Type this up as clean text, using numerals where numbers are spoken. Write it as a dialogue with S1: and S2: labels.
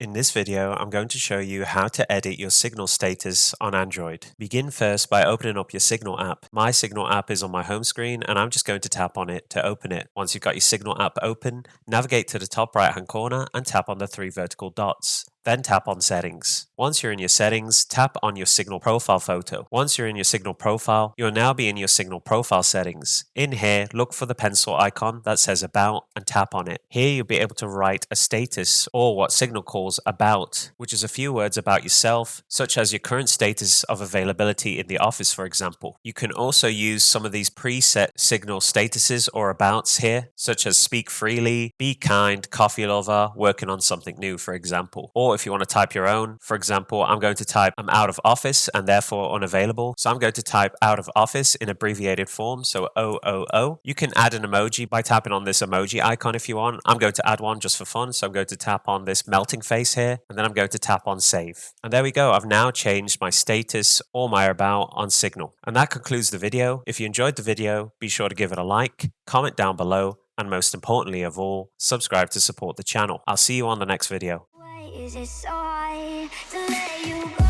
S1: In this video, I'm going to show you how to edit your Signal status on Android. Begin first by opening up your Signal app. My Signal app is on my home screen and I'm just going to tap on it to open it. Once you've got your Signal app open, navigate to the top right hand corner and tap on the three vertical dots. Then tap on Settings. Once you're in your settings, tap on your Signal profile photo. Once you're in your Signal profile, you'll now be in your Signal profile settings. In here, look for the pencil icon that says About and tap on it. Here you'll be able to write a status or what Signal calls About, which is a few words about yourself, such as your current status of availability in the office, for example. You can also use some of these preset Signal statuses or Abouts here, such as Speak Freely, Be Kind, Coffee Lover, Working on Something New, for example. Or if you want to type your own, for example, I'm going to type I'm out of office and therefore unavailable. So I'm going to type out of office in abbreviated form, so OOO. You can add an emoji by tapping on this emoji icon if you want. I'm going to add one just for fun, so I'm going to tap on this melting face here, and then I'm going to tap on save. And there we go, I've now changed my status or my about on Signal. And that concludes the video. If you enjoyed the video, be sure to give it a like, comment down below, and most importantly of all, subscribe to support the channel. I'll see you on the next video.
S2: Why is it so hard to let you go?